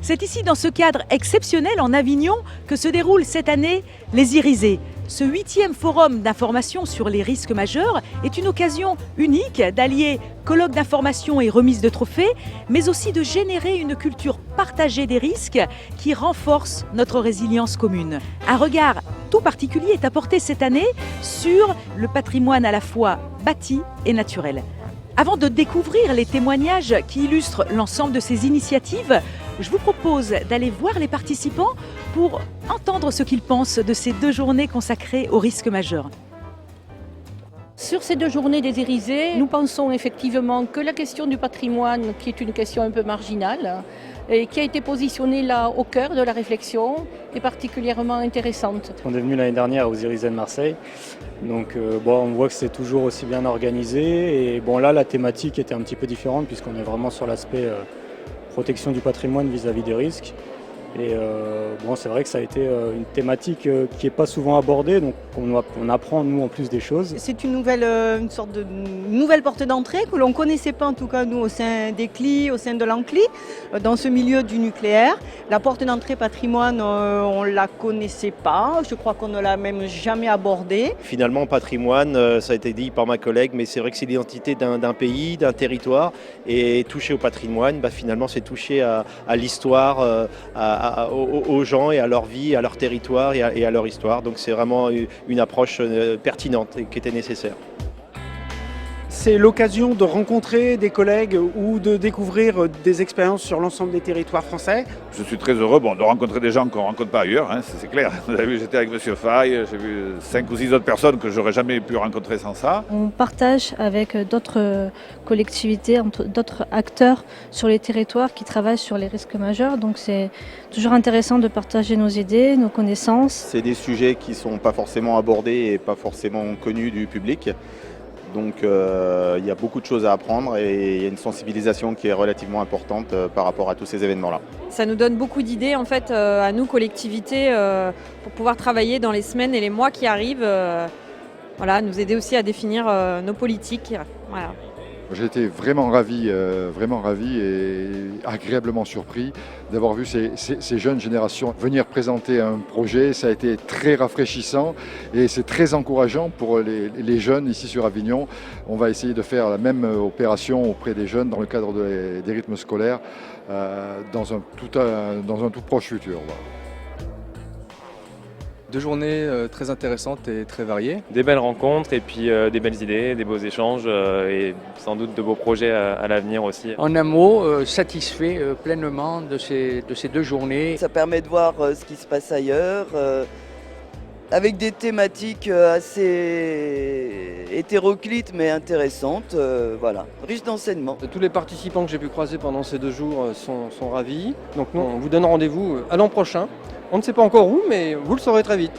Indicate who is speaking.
Speaker 1: C'est ici, dans ce cadre exceptionnel en Avignon, que se déroule cette année les Irisés. Ce 8e forum d'information sur les risques majeurs est une occasion unique d'allier colloque d'information et remise de trophées, mais aussi de générer une culture partagée des risques qui renforce notre résilience commune. Un regard tout particulier est apporté cette année sur le patrimoine à la fois bâti et naturel. Avant de découvrir les témoignages qui illustrent l'ensemble de ces initiatives, je vous propose d'aller voir les participants pour entendre ce qu'ils pensent de ces 2 journées consacrées aux risques majeurs.
Speaker 2: Sur ces 2 journées des Irisés, nous pensons effectivement que la question du patrimoine, qui est une question un peu marginale, et qui a été positionnée là au cœur de la réflexion, est particulièrement intéressante.
Speaker 3: On est venu l'année dernière aux Irisés de Marseille, donc on voit que c'est toujours aussi bien organisé. Et là, la thématique était un petit peu différente puisqu'on est vraiment sur l'aspect protection du patrimoine vis-à-vis des risques. Et c'est vrai que ça a été une thématique qui n'est pas souvent abordée, donc on apprend nous en plus des choses.
Speaker 4: C'est une sorte de nouvelle porte d'entrée que l'on ne connaissait pas en tout cas nous au sein des CLI, au sein de l'ANCLI, dans ce milieu du nucléaire. La porte d'entrée patrimoine, on ne la connaissait pas, je crois qu'on ne l'a même jamais abordée.
Speaker 5: Finalement, patrimoine, ça a été dit par ma collègue, mais c'est vrai que c'est l'identité d'un pays, d'un territoire, et toucher au patrimoine, finalement c'est toucher à l'histoire, aux gens et à leur vie, à leur territoire et à leur histoire. Donc c'est vraiment une approche pertinente et qui était nécessaire.
Speaker 6: C'est l'occasion de rencontrer des collègues ou de découvrir des expériences sur l'ensemble des territoires français.
Speaker 7: Je suis très heureux de rencontrer des gens qu'on ne rencontre pas ailleurs, c'est clair. Vous avez vu, j'étais avec M. Faye, j'ai vu 5 ou 6 autres personnes que j'aurais jamais pu rencontrer sans ça.
Speaker 8: On partage avec d'autres collectivités, d'autres acteurs sur les territoires qui travaillent sur les risques majeurs. Donc c'est toujours intéressant de partager nos idées, nos connaissances.
Speaker 9: C'est des sujets qui ne sont pas forcément abordés et pas forcément connus du public. Donc il y a beaucoup de choses à apprendre et il y a une sensibilisation qui est relativement importante par rapport à tous ces événements-là.
Speaker 10: Ça nous donne beaucoup d'idées en fait à nous, collectivités, pour pouvoir travailler dans les semaines et les mois qui arrivent. Nous aider aussi à définir nos politiques. Voilà.
Speaker 11: J'ai été vraiment ravi et agréablement surpris d'avoir vu ces jeunes générations venir présenter un projet. Ça a été très rafraîchissant et c'est très encourageant pour les jeunes ici sur Avignon. On va essayer de faire la même opération auprès des jeunes dans le cadre des rythmes scolaires dans un tout proche futur. Voilà.
Speaker 12: 2 journées très intéressantes et très variées.
Speaker 13: Des belles rencontres et puis des belles idées, des beaux échanges et sans doute de beaux projets à l'avenir aussi.
Speaker 14: En un mot, satisfait pleinement de ces 2 journées.
Speaker 15: Ça permet de voir ce qui se passe ailleurs, avec des thématiques assez hétéroclites mais intéressantes, riches d'enseignements.
Speaker 16: Tous les participants que j'ai pu croiser pendant ces 2 jours sont ravis. Donc nous, on vous donne rendez-vous à l'an prochain. On ne sait pas encore où, mais vous le saurez très vite.